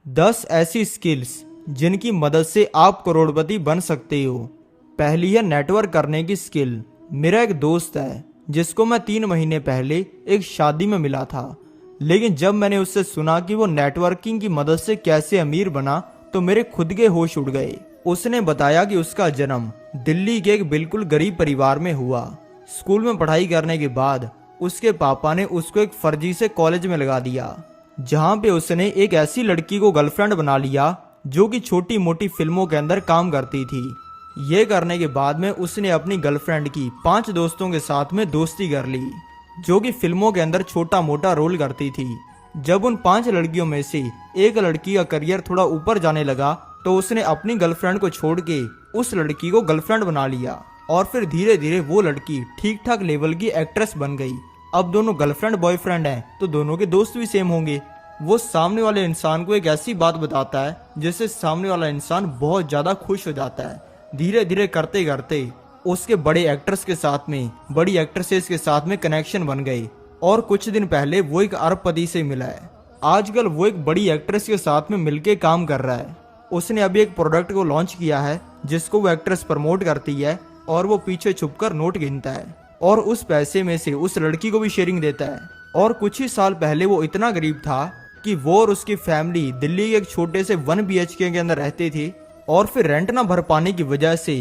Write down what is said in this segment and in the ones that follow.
10 ऐसी स्किल्स जिनकी मदद से आप करोड़पति बन सकते हो। पहली है नेटवर्क करने की स्किल। मेरा एक दोस्त है जिसको मैं 3 महीने पहले एक शादी में मिला था, लेकिन जब मैंने उससे सुना कि वो नेटवर्किंग की मदद से कैसे अमीर बना तो मेरे खुद के होश उड़ गए। उसने बताया कि उसका जन्म दिल्ली के एक बिल्कुल गरीब परिवार में हुआ। स्कूल में पढ़ाई करने के बाद उसके पापा ने उसको एक फर्जी से कॉलेज में लगा दिया, जहां पे उसने एक ऐसी लड़की को गर्लफ्रेंड बना लिया जो कि छोटी मोटी फिल्मों के अंदर काम करती थी। ये करने के बाद में उसने अपनी गर्लफ्रेंड की 5 दोस्तों के साथ में दोस्ती कर ली, जो कि फिल्मों के अंदर छोटा मोटा रोल करती थी। जब उन 5 लड़कियों में से एक लड़की का करियर थोड़ा ऊपर जाने लगा तो उसने अपनी गर्लफ्रेंड को छोड़ के उस लड़की को गर्लफ्रेंड बना लिया, और फिर धीरे धीरे वो लड़की ठीक ठाक लेवल की एक्ट्रेस बन गई। अब दोनों गर्लफ्रेंड बॉयफ्रेंड हैं तो दोनों के दोस्त भी सेम होंगे। वो सामने वाले इंसान को एक ऐसी बात बताता है जिससे सामने वाला इंसान बहुत ज्यादा खुश हो जाता है। धीरे धीरे करते करते उसके बड़े एक्टर्स के साथ में, बड़ी एक्ट्रेसेस के साथ में कनेक्शन बन गए, और कुछ दिन पहले वो एक अरबपति से मिला है। आजकल वो एक बड़ी एक्ट्रेस के साथ में मिलके काम कर रहा है। उसने अभी एक प्रोडक्ट को लॉन्च किया है जिसको वो एक्ट्रेस प्रमोट करती है, और वो पीछे छुपकर नोट गिनता है और उस पैसे में से उस लड़की को भी शेयरिंग देता है। और कुछ ही साल पहले वो इतना गरीब था कि वो और उसकी फैमिली दिल्ली के एक छोटे से 1 BHK के अंदर रहते थे, और फिर रेंट ना भर पाने की वजह से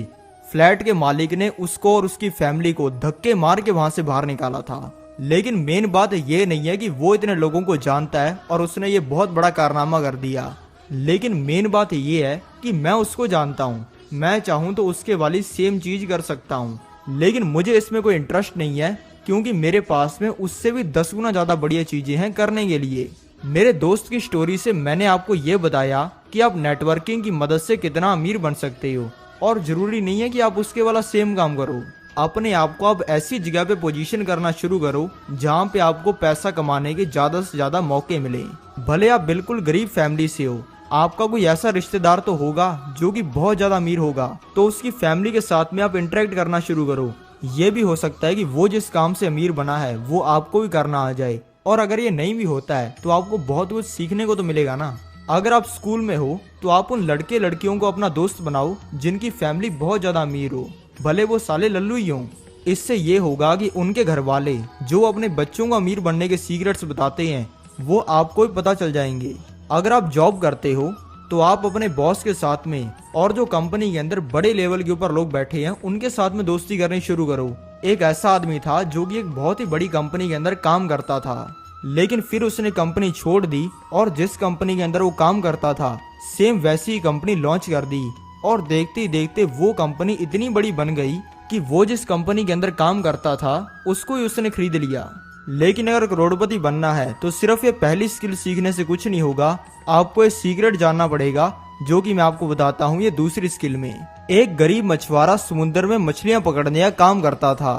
फ्लैट के मालिक ने उसको और उसकी फैमिली को धक्के मार के वहां से बाहर निकाला था। लेकिन मेन बात ये नहीं है कि वो इतने लोगों को जानता है और उसने ये बहुत बड़ा कारनामा कर दिया, लेकिन मेन बात ये है कि मैं उसको जानता हूँ। मैं चाहूँ तो उसके वाली सेम चीज कर सकता हूँ, लेकिन मुझे इसमें कोई इंटरेस्ट नहीं है क्योंकि मेरे पास में उससे भी 10 गुना ज्यादा बढ़िया चीजें हैं करने के लिए। मेरे दोस्त की स्टोरी से मैंने आपको ये बताया कि आप नेटवर्किंग की मदद से कितना अमीर बन सकते हो, और जरूरी नहीं है कि आप उसके वाला सेम काम करो। अपने आप को आप ऐसी जगह पे पोजीशन करना शुरू करो जहाँ पे आपको पैसा कमाने के ज्यादा से ज्यादा मौके मिले। भले आप बिल्कुल गरीब फैमिली से हो, आपका कोई ऐसा रिश्तेदार तो होगा जो कि बहुत ज्यादा अमीर होगा, तो उसकी फैमिली के साथ में आप इंटरेक्ट करना शुरू करो। ये भी हो सकता है कि वो जिस काम से अमीर बना है वो आपको भी करना आ जाए, और अगर ये नहीं भी होता है तो आपको बहुत कुछ सीखने को तो मिलेगा ना। अगर आप स्कूल में हो तो आप उन लड़के लड़कियों को अपना दोस्त बनाओ जिनकी फैमिली बहुत ज्यादा अमीर हो, भले वो साले लल्लू ही हों। इससे ये होगा कि उनके घर वाले जो अपने बच्चों को अमीर बनने के सीक्रेट्स बताते हैं वो आपको भी पता चल जाएंगे। अगर आप जॉब करते हो तो आप अपने बॉस के साथ में और जो कंपनी के अंदर बड़े लेवल के ऊपर लोग बैठे हैं उनके साथ में दोस्ती करनी शुरू करो। एक ऐसा आदमी था जो कि एक बहुत ही बड़ी कंपनी के अंदर काम करता था, लेकिन फिर उसने कंपनी छोड़ दी और जिस कंपनी के अंदर वो काम करता था सेम वैसी ही कंपनी लॉन्च कर दी, और देखते ही देखते वो कंपनी इतनी बड़ी बन गई कि वो जिस कंपनी के अंदर काम करता था उसको ही उसने खरीद लिया। लेकिन अगर करोड़पति बनना है तो सिर्फ ये पहली स्किल सीखने से कुछ नहीं होगा, आपको ये सीक्रेट जानना पड़ेगा जो कि मैं आपको बताता हूँ ये दूसरी स्किल में। एक गरीब मछुआरा समुद्र में मछलियां पकड़ने का काम करता था।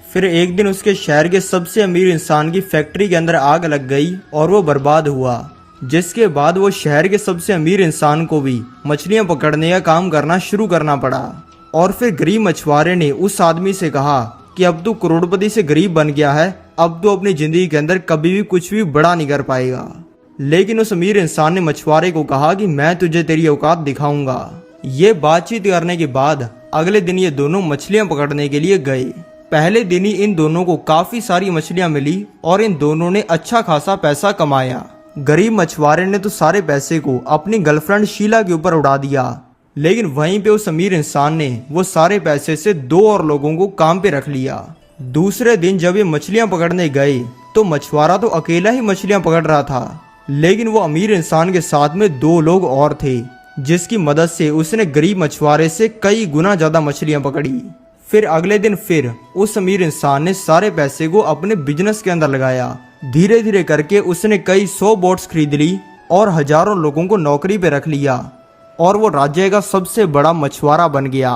फिर एक दिन उसके शहर के सबसे अमीर इंसान की फैक्ट्री के अंदर आग लग गई और वो बर्बाद हुआ, जिसके बाद वो शहर के सबसे अमीर इंसान को भी मछलियां पकड़ने का काम करना शुरू करना पड़ा। और फिर गरीब मछुआरे ने उस आदमी से कहा कि अब तू करोड़पति से गरीब बन गया है, अब तो अपनी जिंदगी के अंदर कभी भी कुछ भी बड़ा नहीं कर पाएगा। लेकिन उस अमीर इंसान ने मछुआरे को कहा कि मैं तुझे तेरी औकात दिखाऊंगा। ये बातचीत करने के बाद अगले दिन ये दोनों मछलियां पकड़ने के लिए गए। पहले दिन ही इन दोनों को काफी सारी मछलियां मिली और इन दोनों ने अच्छा खासा पैसा कमाया। गरीब मछुआरे ने तो सारे पैसे को अपनी गर्लफ्रेंड शीला के ऊपर उड़ा दिया, लेकिन वहीं पे उस अमीर इंसान ने वो सारे पैसे से 2 और लोगों को काम पे रख लिया। दूसरे दिन जब ये मछलियां पकड़ने गए तो मछुआरा तो अकेला ही मछलियां पकड़ रहा था, लेकिन वो अमीर इंसान के साथ में 2 लोग और थे जिसकी मदद से उसने गरीब मछुआरे से कई गुना ज्यादा मछलियां पकड़ी। फिर अगले दिन फिर उस अमीर इंसान ने सारे पैसे को अपने बिजनेस के अंदर लगाया। धीरे धीरे करके उसने कई 100 बोट्स खरीद ली और हजारों लोगों को नौकरी पे रख लिया, और वो राज्य का सबसे बड़ा मछुआरा बन गया।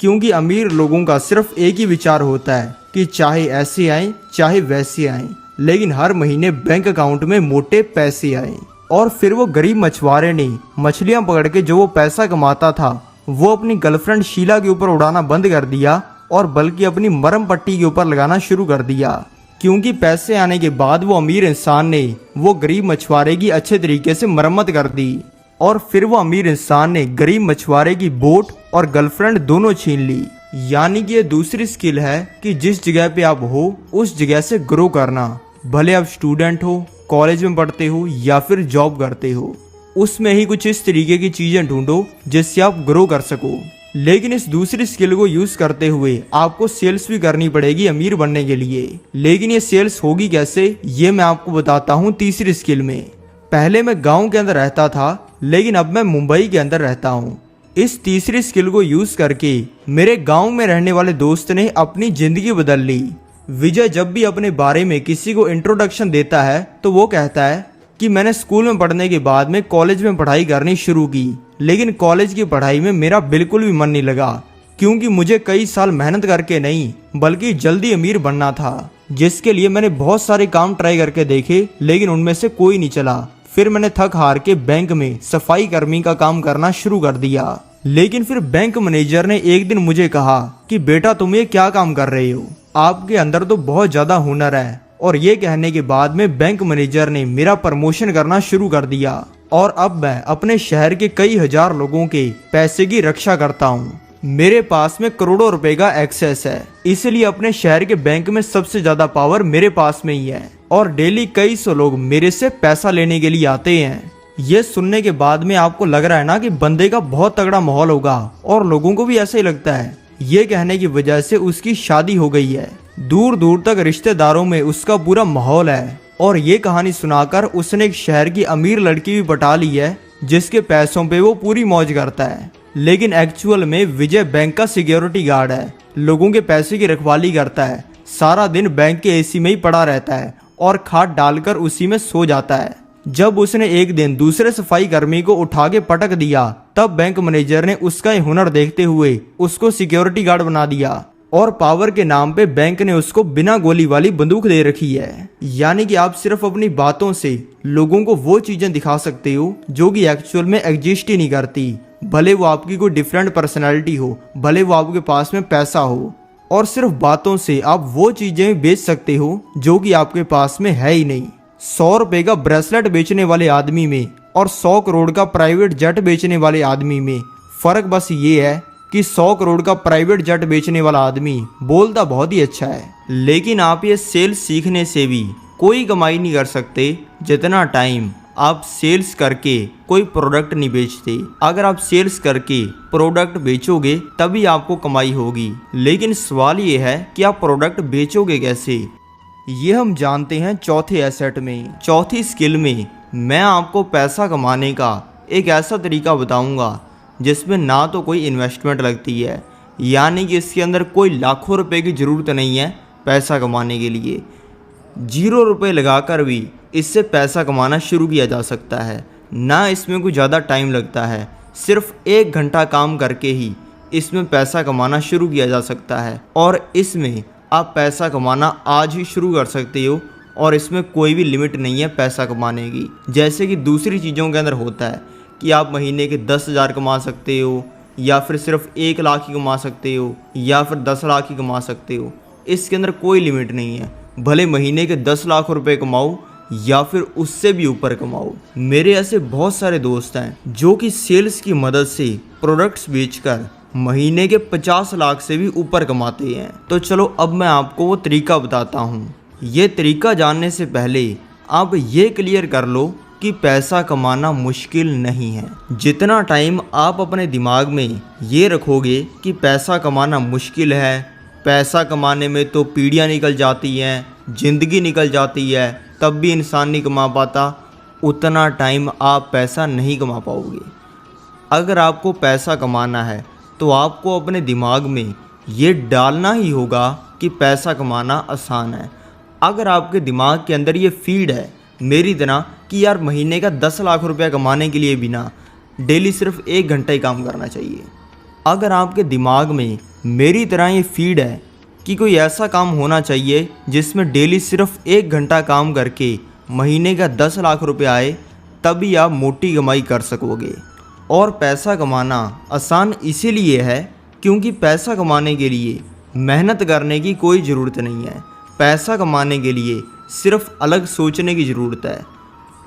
क्योंकि अमीर लोगों का सिर्फ एक ही विचार होता है कि चाहे ऐसे आए चाहे वैसे आए, लेकिन हर महीने बैंक अकाउंट में मोटे पैसे आए। और फिर वो गरीब मछुआरे ने मछलियां पकड़ के जो वो पैसा कमाता था वो अपनी गर्लफ्रेंड शीला के ऊपर उड़ाना बंद कर दिया, और बल्कि अपनी मरम पट्टी के ऊपर लगाना शुरू कर दिया। क्योंकि पैसे आने के बाद वो अमीर इंसान ने वो गरीब मछुआरे की अच्छे तरीके से मरम्मत कर दी। और फिर वो अमीर इंसान ने गरीब मछुआरे की बोट और गर्लफ्रेंड दोनों छीन ली। यानी कि ये दूसरी स्किल है कि जिस जगह पे आप हो उस जगह से ग्रो करना। भले आप स्टूडेंट हो, कॉलेज में पढ़ते हो या फिर जॉब करते हो, उसमें ही कुछ इस तरीके की चीजें ढूंढो जिससे आप ग्रो कर सको। लेकिन इस दूसरी स्किल को यूज करते हुए आपको सेल्स भी करनी पड़ेगी अमीर बनने के लिए। लेकिन ये सेल्स होगी कैसे, ये मैं आपको बताता हूँ तीसरी स्किल में। पहले मैं गांव के अंदर रहता था, लेकिन अब मैं मुंबई के अंदर रहता हूँ। इस तीसरी स्किल को यूज करके मेरे गांव में रहने वाले दोस्त ने अपनी जिंदगी बदल ली। विजय जब भी अपने बारे में किसी को इंट्रोडक्शन देता है तो वो कहता है कि मैंने स्कूल में पढ़ने के बाद में कॉलेज में पढ़ाई करनी शुरू की, लेकिन कॉलेज की पढ़ाई में मेरा बिल्कुल भी मन नहीं लगा, क्योंकि मुझे कई साल मेहनत करके नहीं बल्कि जल्दी अमीर बनना था, जिसके लिए मैंने बहुत सारे काम ट्राई करके देखे, लेकिन उनमें से कोई नहीं चला। फिर मैंने थक हार के बैंक में सफाई कर्मी का काम करना शुरू कर दिया। लेकिन फिर बैंक मैनेजर ने एक दिन मुझे कहा कि बेटा तुम ये क्या काम कर रहे हो, आपके अंदर तो बहुत ज्यादा हुनर है। और ये कहने के बाद में बैंक मैनेजर ने मेरा प्रमोशन करना शुरू कर दिया और अब मैं अपने शहर के कई हजार लोगों के पैसे की रक्षा करता हूँ। मेरे पास में करोड़ों रुपए का एक्सेस है, इसलिए अपने शहर के बैंक में सबसे ज्यादा पावर मेरे पास में ही है और डेली कई सौ लोग मेरे से पैसा लेने के लिए आते हैं। ये सुनने के बाद में आपको लग रहा है ना कि बंदे का बहुत तगड़ा माहौल होगा, और लोगों को भी ऐसा ही लगता है। ये कहने की वजह से उसकी शादी हो गई है, दूर दूर तक रिश्तेदारों में उसका पूरा माहौल है, और ये कहानी सुनाकर उसने एक शहर की अमीर लड़की भी पटा ली है जिसके पैसों पे वो पूरी मौज करता है। लेकिन एक्चुअल में विजय बैंक का सिक्योरिटी गार्ड है, लोगों के पैसे की रखवाली करता है, सारा दिन बैंक के एसी में ही पड़ा रहता है और खाट डालकर उसी में सो जाता है। जब उसने एक दिन दूसरे सफाई कर्मी को उठा के पटक दिया, तब बैंक मैनेजर ने उसका हुनर देखते हुए उसको सिक्योरिटी गार्ड बना दिया, और पावर के नाम पे बैंक ने उसको बिना गोली वाली बंदूक दे रखी है। यानी कि आप सिर्फ अपनी बातों से लोगों को वो चीजें दिखा सकते हो जो कि एक्चुअल में एग्जिस्ट ही नहीं करती। भले वो आपकी कोई डिफरेंट पर्सनैलिटी हो, भले वो आपके पास में पैसा हो, और सिर्फ बातों से आप वो चीजें बेच सकते हो जो कि आपके पास में है ही नहीं। 100 रुपए का ब्रेसलेट बेचने वाले आदमी में और 100 करोड़ का प्राइवेट जेट बेचने वाले आदमी में फर्क बस ये है कि 100 करोड़ का प्राइवेट जेट बेचने वाला आदमी बोलता बहुत ही अच्छा है, लेकिन आप ये सेल्स सीखने से भी कोई कमाई नहीं कर सकते जितना टाइम आप सेल्स करके कोई प्रोडक्ट नहीं बेचते। अगर आप सेल्स करके प्रोडक्ट बेचोगे तभी आपको कमाई होगी, लेकिन सवाल ये है कि आप प्रोडक्ट बेचोगे कैसे। ये हम जानते हैं चौथे एसेट में। चौथी स्किल में मैं आपको पैसा कमाने का एक ऐसा तरीका बताऊंगा जिसमें ना तो कोई इन्वेस्टमेंट लगती है, यानी कि इसके अंदर कोई लाखों रुपए की ज़रूरत नहीं है पैसा कमाने के लिए। 0 रुपये लगाकर भी इससे पैसा कमाना शुरू किया जा सकता है, ना इसमें कोई ज़्यादा टाइम लगता है। सिर्फ 1 घंटा काम करके ही इसमें पैसा कमाना शुरू किया जा सकता है, और इसमें आप पैसा कमाना आज ही शुरू कर सकते हो, और इसमें कोई भी लिमिट नहीं है पैसा कमाने की। जैसे कि दूसरी चीज़ों के अंदर होता है कि आप महीने के 10,000 कमा सकते हो, या फिर सिर्फ 1 लाख ही कमा सकते हो, या फिर 10 लाख ही कमा सकते हो। इसके अंदर कोई लिमिट नहीं है, भले महीने के 10 लाख रुपए कमाओ या फिर उससे भी ऊपर कमाओ। मेरे ऐसे बहुत सारे दोस्त हैं जो कि सेल्स की मदद से प्रोडक्ट्स बेचकर महीने के 50 लाख से भी ऊपर कमाते हैं। तो चलो अब मैं आपको वो तरीका बताता हूँ। ये तरीका जानने से पहले आप ये क्लियर कर लो कि पैसा कमाना मुश्किल नहीं है। जितना टाइम आप अपने दिमाग में ये रखोगे कि पैसा कमाना मुश्किल है, पैसा कमाने में तो पीढ़ियाँ निकल जाती हैं, ज़िंदगी निकल जाती है, तब भी इंसान नहीं कमा पाता, उतना टाइम आप पैसा नहीं कमा पाओगे। अगर आपको पैसा कमाना है तो आपको अपने दिमाग में ये डालना ही होगा कि पैसा कमाना आसान है। अगर आपके दिमाग के अंदर ये फीड है मेरी तरह कि यार महीने का 10 लाख रुपया कमाने के लिए बिना डेली सिर्फ 1 घंटा ही काम करना चाहिए, अगर आपके दिमाग में मेरी तरह ये फीड है कि कोई ऐसा काम होना चाहिए जिसमें डेली सिर्फ 1 घंटा काम करके महीने का 10 लाख रुपया आए, तभी आप मोटी कमाई कर सकोगे। और पैसा कमाना आसान इसीलिए है क्योंकि पैसा कमाने के लिए मेहनत करने की कोई ज़रूरत नहीं है। पैसा कमाने के लिए सिर्फ अलग सोचने की ज़रूरत है।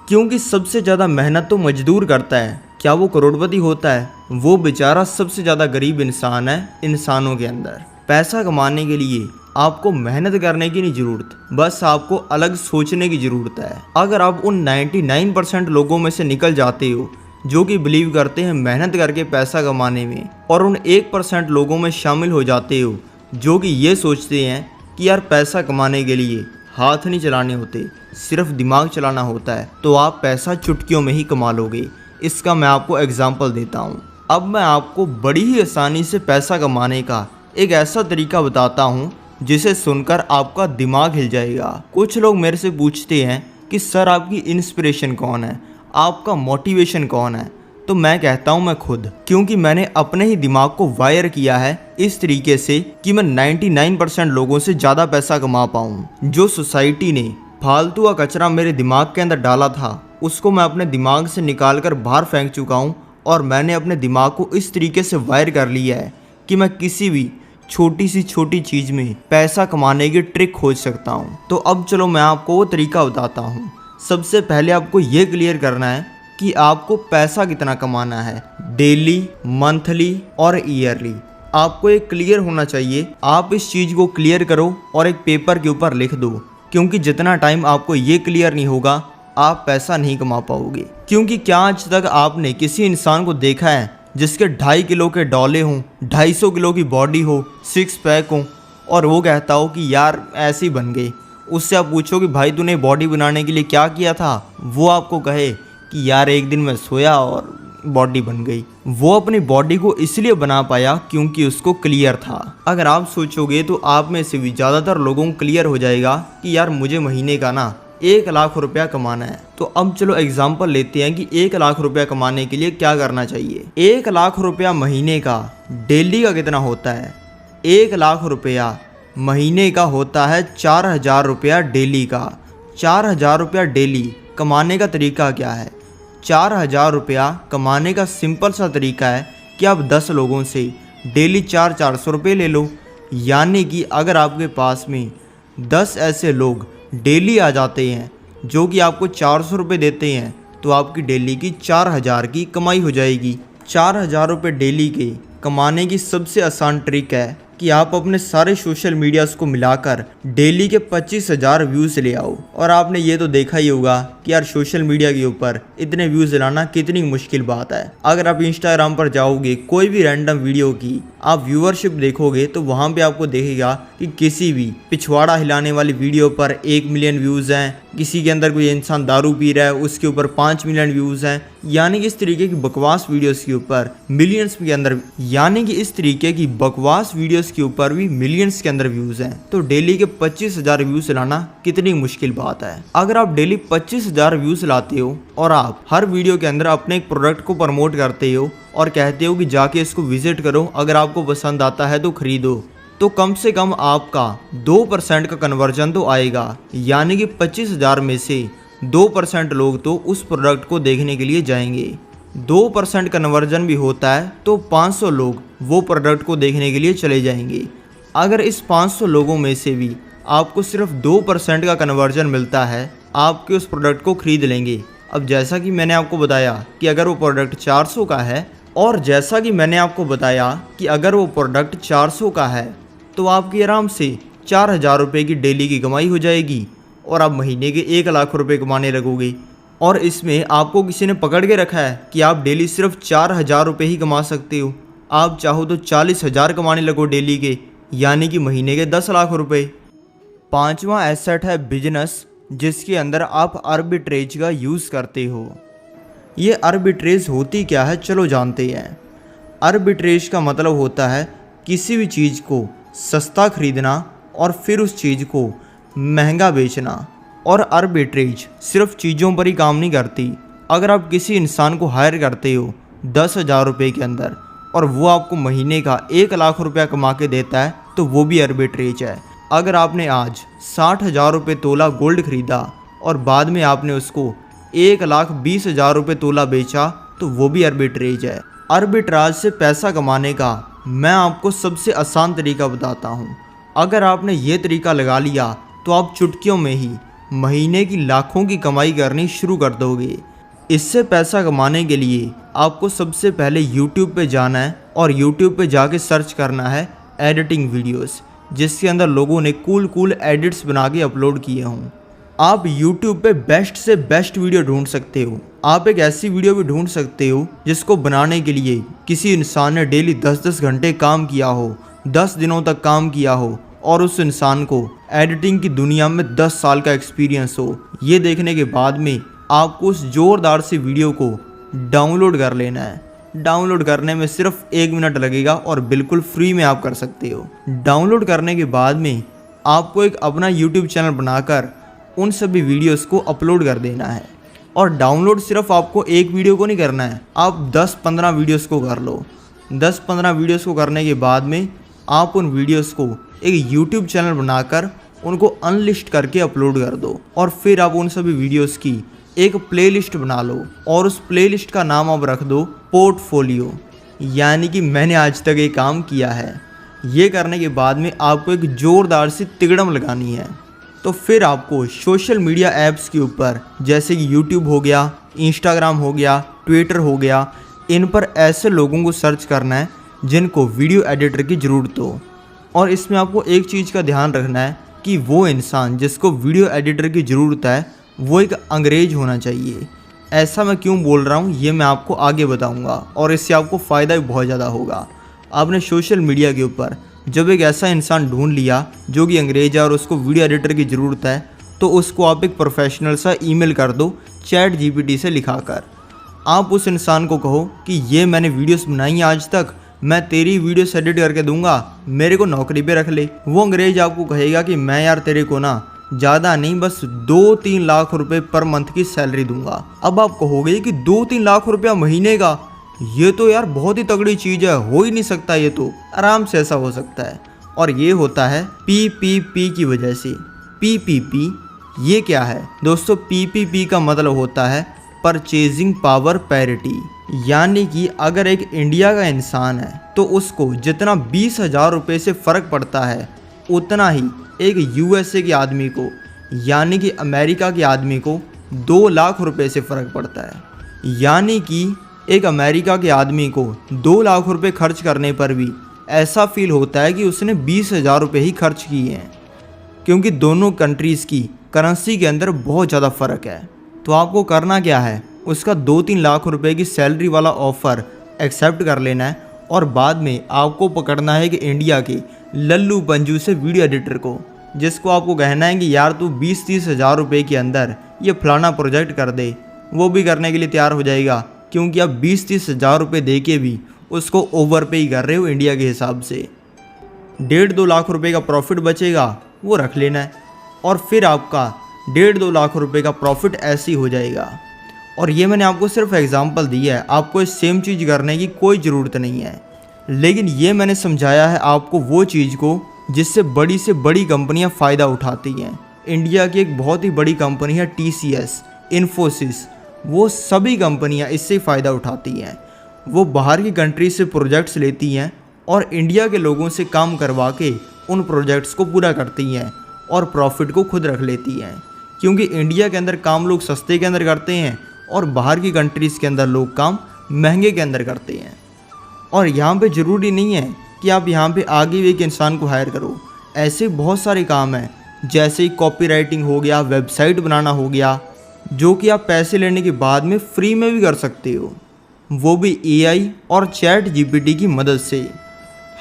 क्योंकि सबसे ज़्यादा मेहनत तो मजदूर करता है, क्या वो करोड़पति होता है? वो बेचारा सबसे ज़्यादा गरीब इंसान है इंसानों के अंदर। पैसा कमाने के लिए आपको मेहनत करने की नहीं ज़रूरत, बस आपको अलग सोचने की ज़रूरत है। अगर आप उन 99% लोगों में से निकल जाते हो जो कि बिलीव करते हैं मेहनत करके पैसा कमाने में, और उन 1% लोगों में शामिल हो जाते हो जो कि ये सोचते हैं कि यार पैसा कमाने के लिए हाथ नहीं चलाने होते, सिर्फ दिमाग चलाना होता है, तो आप पैसा चुटकियों में ही कमा लोगे। इसका मैं आपको एग्जाम्पल देता हूँ। अब मैं आपको बड़ी ही आसानी से पैसा कमाने का एक ऐसा तरीका बताता हूँ जिसे सुनकर आपका दिमाग हिल जाएगा। कुछ लोग मेरे से पूछते हैं कि सर आपकी इंस्पिरेशन कौन है, आपका मोटिवेशन कौन है? तो मैं कहता हूँ मैं खुद, क्योंकि मैंने अपने ही दिमाग को वायर किया है इस तरीके से कि मैं 99% लोगों से ज़्यादा पैसा कमा पाऊँ। जो सोसाइटी ने फालतू का कचरा मेरे दिमाग के अंदर डाला था उसको मैं अपने दिमाग से निकाल कर बाहर फेंक चुका हूँ, और मैंने अपने दिमाग को इस तरीके से वायर कर लिया है कि मैं किसी भी छोटी सी छोटी चीज़ में पैसा कमाने की ट्रिक खोज सकता हूँ। तो अब चलो मैं आपको वो तरीका बताता हूँ। सबसे पहले आपको ये क्लियर करना है कि आपको पैसा कितना कमाना है, डेली, मंथली और ईयरली। आपको एक क्लियर होना चाहिए। आप इस चीज़ को क्लियर करो और एक पेपर के ऊपर लिख दो, क्योंकि जितना टाइम आपको ये क्लियर नहीं होगा आप पैसा नहीं कमा पाओगे। क्योंकि क्या आज तक आपने किसी इंसान को देखा है जिसके 2.5 किलो के डॉले हों, 250 किलो की बॉडी हो, 6 पैक हो, और वो कहता हो कि यार ऐसे ही बन गए? उससे आप पूछो कि भाई तूने बॉडी बनाने के लिए क्या किया था, वो आपको कहे कि यार एक दिन मैं सोया और बॉडी बन गई। वो अपनी बॉडी को इसलिए बना पाया क्योंकि उसको क्लियर था। अगर आप सोचोगे तो आप में से भी ज़्यादातर लोगों को क्लियर हो जाएगा कि यार मुझे महीने का ना 1 लाख रुपया कमाना है। तो अब चलो एग्जाम्पल लेते हैं कि 1 लाख रुपया कमाने के लिए क्या करना चाहिए। 1 लाख रुपया महीने का डेली का कितना होता है? 1 लाख रुपया महीने का होता है 4,000 रुपया डेली का। 4,000 रुपया डेली कमाने का तरीका क्या है? 4,000 रुपया कमाने का सिंपल सा तरीका है कि आप 10 लोगों से डेली 400 रुपये ले लो। यानी कि अगर आपके पास में 10 ऐसे लोग डेली आ जाते हैं जो कि आपको 400 रुपये देते हैं, तो आपकी डेली की 4,000 की कमाई हो जाएगी। 4,000 रुपये डेली के कमाने की सबसे आसान ट्रिक है कि आप अपने सारे सोशल मीडियाज़ को मिलाकर डेली के 25,000 व्यूज़ ले आओ। और आपने ये तो देखा ही होगा कि यार सोशल मीडिया के ऊपर इतने व्यूज़ लाना कितनी मुश्किल बात है। अगर आप इंस्टाग्राम पर जाओगे, कोई भी रैंडम वीडियो की आप व्यूअरशिप देखोगे तो वहाँ पे आपको देखेगा कि किसी भी पिछवाड़ा हिलाने वाली वीडियो पर 1 मिलियन व्यूज़ हैं, किसी के अंदर कोई इंसान दारू पी रहा है उसके ऊपर 5 मिलियन व्यूज़ हैं। यानी कि इस तरीके की बकवास वीडियोस के ऊपर मिलियंस के अंदर के ऊपर भी मिलियंस के अंदर व्यूज़ हैं। तो डेली के 25,000 व्यूज़ लाना कितनी मुश्किल बात है। अगर आप डेली 25,000 व्यूज़ लाते हो और आप हर वीडियो के अंदर अपने एक प्रोडक्ट को प्रमोट करते हो और कहते हो कि जाके इसको विजिट करो, अगर आपको पसंद आता है तो खरीदो, तो कम से कम आपका 2% का कन्वर्जन तो आएगा। यानी कि 25,000 में से 2% लोग तो उस प्रोडक्ट को देखने के लिए जाएंगे। 2% कन्वर्जन भी होता है तो 500 लोग वो प्रोडक्ट को देखने के लिए चले जाएंगे। अगर इस 500 लोगों में से भी आपको सिर्फ 2% का कन्वर्जन मिलता है, आपके उस प्रोडक्ट को खरीद लेंगे। अब जैसा कि मैंने आपको बताया कि अगर वो प्रोडक्ट 400 का है, और जैसा कि मैंने आपको बताया कि अगर वो प्रोडक्ट 400 का है तो आपकी आराम से 4,000 रुपये की डेली की कमाई हो जाएगी और आप महीने के 1 लाख रुपये कमाने लगोगे। और इसमें आपको किसी ने पकड़ के रखा है कि आप डेली सिर्फ 4,000 रुपये ही कमा सकते हो। आप चाहो तो 40,000 कमाने लगो डेली के, यानी कि महीने के 10 लाख रुपये। 5वां एसेट है बिजनेस, जिसके अंदर आप आर्बिट्रेज का यूज़ करते हो। ये आर्बिट्रेज होती क्या है, चलो जानते हैं। आर्बिट्रेज का मतलब होता है किसी भी चीज़ को सस्ता खरीदना और फिर उस चीज़ को महंगा बेचना। और आर्बिट्रेज सिर्फ चीज़ों पर ही काम नहीं करती। अगर आप किसी इंसान को हायर करते हो 10,000 रुपये के अंदर और वो आपको महीने का 1 लाख रुपया कमा के देता है, तो वो भी आर्बिट्रेज है। अगर आपने आज 60,000 रुपये तोला गोल्ड खरीदा और बाद में आपने उसको 1,20,000 रुपये तोला बेचा, तो वो भी आर्बिट्रेज है। आर्बिट्राज से पैसा कमाने का मैं आपको सबसे आसान तरीका बताता हूँ। अगर आपने ये तरीका लगा लिया तो आप चुटकियों में ही महीने की लाखों की कमाई करनी शुरू कर दोगे। इससे पैसा कमाने के लिए आपको सबसे पहले YouTube पे जाना है और YouTube पे जाके सर्च करना है एडिटिंग वीडियोस, जिसके अंदर लोगों ने कूल एडिट्स बना के अपलोड किए हों। आप YouTube पे बेस्ट से बेस्ट वीडियो ढूंढ सकते हो। आप एक ऐसी वीडियो भी ढूंढ सकते हो जिसको बनाने के लिए किसी इंसान ने डेली 10-10 घंटे काम किया हो, 10 दिनों तक काम किया हो और उस इंसान को एडिटिंग की दुनिया में 10 साल का एक्सपीरियंस हो। ये देखने के बाद में आपको उस जोरदार सी वीडियो को डाउनलोड कर लेना है। डाउनलोड करने में सिर्फ 1 मिनट लगेगा और बिल्कुल फ्री में आप कर सकते हो। डाउनलोड करने के बाद में आपको एक अपना YouTube चैनल बनाकर उन सभी वीडियोस को अपलोड कर देना है। और डाउनलोड सिर्फ आपको एक वीडियो को नहीं करना है, आप 10-15 वीडियोस को कर लो। 10-15 वीडियोस को करने के बाद में आप उन वीडियोस को एक YouTube चैनल बनाकर उनको अनलिस्ट करके अपलोड कर दो। और फिर आप उन सभी वीडियोस की एक प्लेलिस्ट बना लो और उस प्लेलिस्ट का नाम आप रख दो पोर्टफोलियो, यानी कि मैंने आज तक ये काम किया है। ये करने के बाद में आपको एक ज़ोरदार सी तिगड़म लगानी है। तो फिर आपको सोशल मीडिया ऐप्स के ऊपर जैसे कि YouTube हो गया, इंस्टाग्राम हो गया, ट्विटर हो गया, इन पर ऐसे लोगों को सर्च करना है जिनको वीडियो एडिटर की ज़रूरत हो। और इसमें आपको एक चीज़ का ध्यान रखना है कि वो इंसान जिसको वीडियो एडिटर की ज़रूरत है वो एक अंग्रेज होना चाहिए। ऐसा मैं क्यों बोल रहा हूँ ये मैं आपको आगे बताऊँगा और इससे आपको फ़ायदा भी बहुत ज़्यादा होगा। आपने सोशल मीडिया के ऊपर जब एक ऐसा इंसान ढूंढ लिया जो कि अंग्रेज है और उसको वीडियो एडिटर की ज़रूरत है, तो उसको आप एक प्रोफेशनल सा ईमेल कर दो ChatGPT से लिखाकर। आप उस इंसान को कहो कि ये मैंने वीडियोस बनाई हैं आज तक, मैं तेरी वीडियोस एडिट करके दूंगा, मेरे को नौकरी पे रख ले। वो अंग्रेज आपको कहेगा कि मैं यार तेरे को ना ज़्यादा नहीं बस 2-3 लाख रुपए पर मंथ की सैलरी दूंगा। अब आप कहोगे कि 2-3 लाख रुपया महीने का, ये तो यार बहुत ही तगड़ी चीज़ है, हो ही नहीं सकता, ये तो आराम से ऐसा हो सकता है। और ये होता है PPP की वजह से। PPP ये क्या है दोस्तों? PPP का मतलब होता है परचेजिंग पावर पैरिटी, यानी कि अगर एक इंडिया का इंसान है तो उसको जितना 20,000 रुपये से फ़र्क पड़ता है उतना ही एक USA के आदमी को, यानी कि अमेरिका के आदमी को 2 लाख रुपये से फ़र्क पड़ता है। यानी कि एक अमेरिका के आदमी को 2 लाख रुपए खर्च करने पर भी ऐसा फील होता है कि उसने 20,000 रुपये ही खर्च किए हैं, क्योंकि दोनों कंट्रीज़ की करेंसी के अंदर बहुत ज़्यादा फ़र्क है। तो आपको करना क्या है, उसका 2-3 लाख रुपए की सैलरी वाला ऑफ़र एक्सेप्ट कर लेना है और बाद में आपको पकड़ना है कि इंडिया के लल्लू पंजू से वीडियो एडिटर को, जिसको आपको कहना है कि यार तू 20-30 हज़ार रुपये के अंदर ये फलाना प्रोजेक्ट कर दे। वो भी करने के लिए तैयार हो जाएगा, क्योंकि आप 20-30 हज़ार रुपये दे के भी उसको ओवर पे ही कर रहे हो इंडिया के हिसाब से। 1.5-2 लाख रुपए का प्रॉफिट बचेगा, वो रख लेना है और फिर आपका 1.5-2 लाख रुपए का प्रॉफिट ऐसे ही हो जाएगा। और ये मैंने आपको सिर्फ एग्जांपल दी है, आपको इस सेम चीज़ करने की कोई ज़रूरत नहीं है। लेकिन ये मैंने समझाया है आपको वो चीज़ को जिससे बड़ी से बड़ी कंपनियां फ़ायदा उठाती हैं। इंडिया की एक बहुत ही बड़ी कंपनी है TCS, इन्फोसिस, वो सभी कंपनियां इससे फ़ायदा उठाती हैं। वो बाहर की कंट्री से प्रोजेक्ट्स लेती हैं और इंडिया के लोगों से काम करवा के उन प्रोजेक्ट्स को पूरा करती हैं और प्रॉफिट को खुद रख लेती हैं, क्योंकि इंडिया के अंदर काम लोग सस्ते के अंदर करते हैं और बाहर की कंट्रीज़ के अंदर लोग काम महंगे के अंदर करते हैं। और यहाँ पे ज़रूरी नहीं है कि आप यहाँ पे आगे भी एक इंसान को हायर करो, ऐसे बहुत सारे काम हैं जैसे ही कॉपी राइटिंग हो गया, वेबसाइट बनाना हो गया, जो कि आप पैसे लेने के बाद में फ्री में भी कर सकते हो, वो भी AI और ChatGPT की मदद से।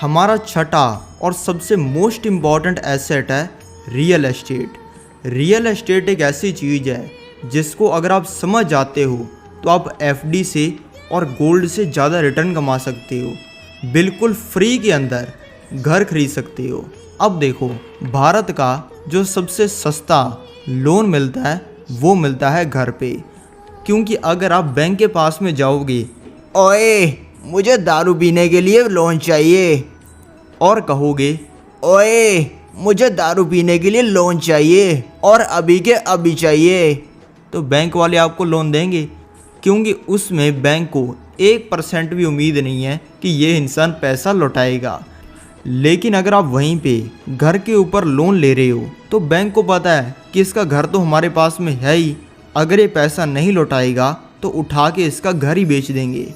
हमारा छठा और सबसे मोस्ट इम्पॉर्टेंट एसेट है रियल एस्टेट। रियल एस्टेट एक ऐसी चीज़ है जिसको अगर आप समझ जाते हो तो आप FD से और गोल्ड से ज़्यादा रिटर्न कमा सकते हो, बिल्कुल फ्री के अंदर घर खरीद सकते हो। अब देखो, भारत का जो सबसे सस्ता लोन मिलता है वो मिलता है घर पे, क्योंकि अगर आप बैंक के पास में जाओगे, ओए मुझे दारू पीने के लिए लोन चाहिए, और कहोगे ओए मुझे दारू पीने के लिए लोन चाहिए और अभी के अभी चाहिए, तो बैंक वाले आपको लोन देंगे, क्योंकि उसमें बैंक को 1% भी उम्मीद नहीं है कि ये इंसान पैसा लौटाएगा। लेकिन अगर आप वहीं पे घर के ऊपर लोन ले रहे हो तो बैंक को पता है कि इसका घर तो हमारे पास में है ही, अगर ये पैसा नहीं लौटाएगा तो उठा के इसका घर ही बेच देंगे।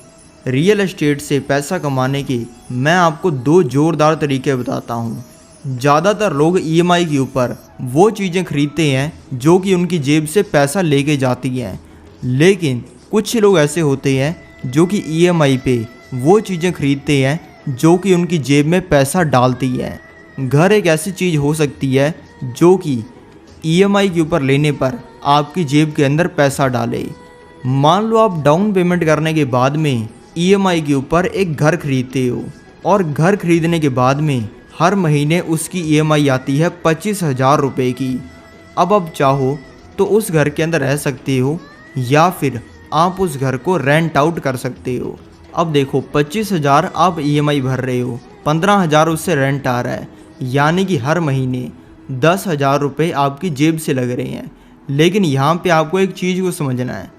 रियल एस्टेट से पैसा कमाने के मैं आपको 2 जोरदार तरीके बताता हूँ। ज़्यादातर लोग ईएमआई के ऊपर वो चीज़ें खरीदते हैं जो कि उनकी जेब से पैसा लेके जाती हैं, लेकिन कुछ लोग ऐसे होते हैं जो कि ईएमआई पे वो चीज़ें खरीदते हैं जो कि उनकी जेब में पैसा डालती है। घर एक ऐसी चीज़ हो सकती है जो कि ईएमआई के ऊपर लेने पर आपकी जेब के अंदर पैसा डाले। मान लो आप डाउन पेमेंट करने के बाद में ईएमआई के ऊपर एक घर खरीदते हो और घर खरीदने के बाद में हर महीने उसकी ईएमआई आती है 25,000 रुपये की। अब आप चाहो तो उस घर के अंदर रह सकते हो या फिर आप उस घर को रेंट आउट कर सकते हो। अब देखो 25,000 आप ईएमआई भर रहे हो, 15,000 उससे रेंट आ रहा है, यानी कि हर महीने 10,000 रुपये आपकी जेब से लग रहे हैं। लेकिन यहाँ पे आपको एक चीज़ को समझना है,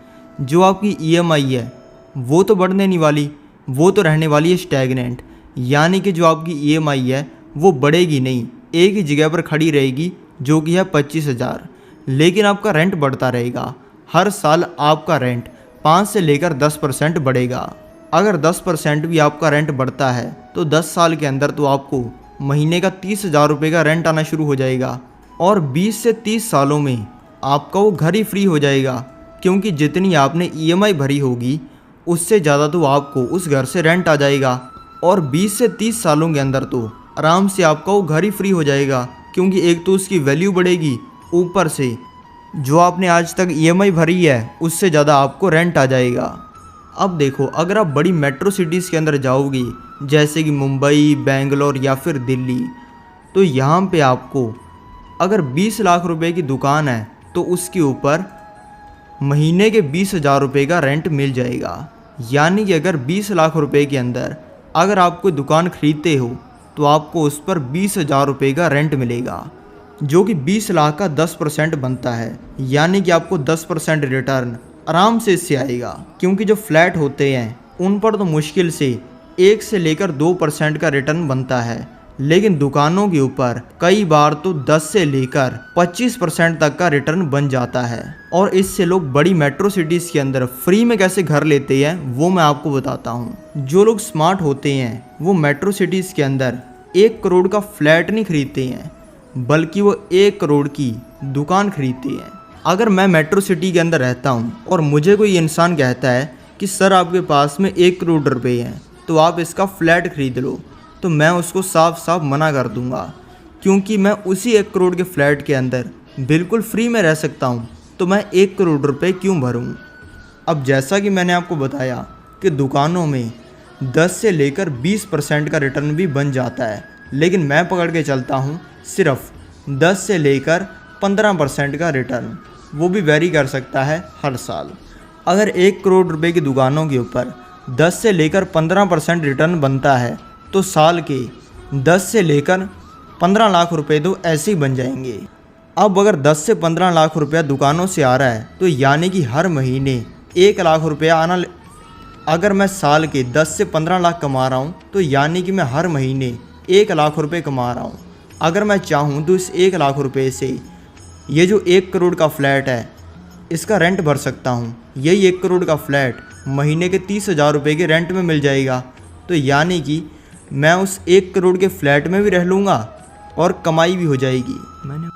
जो आपकी ईएमआई है वो तो बढ़ने नहीं वाली, वो तो रहने वाली है स्टैग्नेंट, यानी कि जो आपकी ईएमआई है वो बढ़ेगी नहीं, एक ही जगह पर खड़ी रहेगी जो कि है 25,000। लेकिन आपका रेंट बढ़ता रहेगा, हर साल आपका रेंट 5 से लेकर 10% बढ़ेगा। अगर 10% भी आपका रेंट बढ़ता है तो 10 साल के अंदर तो आपको महीने का 30,000 रुपये का रेंट आना शुरू हो जाएगा और 20 से 30 सालों में आपका वो घर ही फ्री हो जाएगा, क्योंकि जितनी आपने ईएमआई भरी होगी उससे ज़्यादा तो आपको उस घर से रेंट आ जाएगा और 20 से 30 सालों के अंदर तो आराम से आपका वो घर ही फ्री हो जाएगा, क्योंकि एक तो उसकी वैल्यू बढ़ेगी, ऊपर से जो आपने आज तक ईएमआई भरी है उससे ज़्यादा आपको रेंट आ जाएगा। अब देखो, अगर आप बड़ी मेट्रो सिटीज़ के अंदर जाओगे जैसे कि मुंबई, बेंगलोर या फिर दिल्ली, तो यहाँ पे आपको अगर 20 लाख रुपए की दुकान है तो उसके ऊपर महीने के 20,000 रुपये का रेंट मिल जाएगा। यानी कि अगर 20 लाख रुपए के अंदर अगर आप कोई दुकान खरीदते हो तो आपको उस पर 20,000 रुपये का रेंट मिलेगा, जो कि 20 लाख का 10% बनता है। यानी कि आपको 10% रिटर्न आराम से इससे आएगा, क्योंकि जो फ्लैट होते हैं उन पर तो मुश्किल से 1 से लेकर 2% का रिटर्न बनता है, लेकिन दुकानों के ऊपर कई बार तो 10 से लेकर 25% तक का रिटर्न बन जाता है। और इससे लोग बड़ी मेट्रो सिटीज़ के अंदर फ्री में कैसे घर लेते हैं वो मैं आपको बताता हूँ। जो लोग स्मार्ट होते हैं वो मेट्रो सिटीज़ के अंदर 1 करोड़ का फ्लैट नहीं खरीदते हैं, बल्कि वो 1 करोड़ की दुकान खरीदते हैं। अगर मैं मेट्रो सिटी के अंदर रहता हूँ और मुझे कोई इंसान कहता है कि सर आपके पास में 1 करोड़ रुपए हैं तो आप इसका फ्लैट खरीद लो, तो मैं उसको साफ साफ मना कर दूंगा, क्योंकि मैं उसी 1 करोड़ के फ्लैट के अंदर बिल्कुल फ्री में रह सकता हूँ, तो मैं 1 करोड़ रुपए क्यों भरूँ। अब जैसा कि मैंने आपको बताया कि दुकानों में 10 से लेकर 20% का रिटर्न भी बन जाता है, लेकिन मैं पकड़ के चलता हूँ सिर्फ 10 से लेकर 15% का रिटर्न, वो भी वेरी कर सकता है हर साल। अगर 1 करोड़ रुपए की दुकानों के ऊपर 10 से लेकर 15% रिटर्न बनता है तो साल के 10 से लेकर 15 लाख रुपए तो ऐसे ही बन जाएंगे। अब अगर 10 से 15 लाख रुपया दुकानों से आ रहा है तो यानी कि हर महीने 1 लाख रुपया आना। अगर मैं साल के 10 से 15 लाख कमा रहा हूँ तो यानी कि मैं हर महीने 1 लाख रुपये कमा रहा हूँ। अगर मैं चाहूँ तो इस 1 लाख रुपये से ये जो 1 करोड़ का फ्लैट है इसका रेंट भर सकता हूँ। यही 1 करोड़ का फ्लैट महीने के 30,000 रुपये के रेंट में मिल जाएगा, तो यानी कि मैं उस 1 करोड़ के फ्लैट में भी रह लूँगा और कमाई भी हो जाएगी। मैंने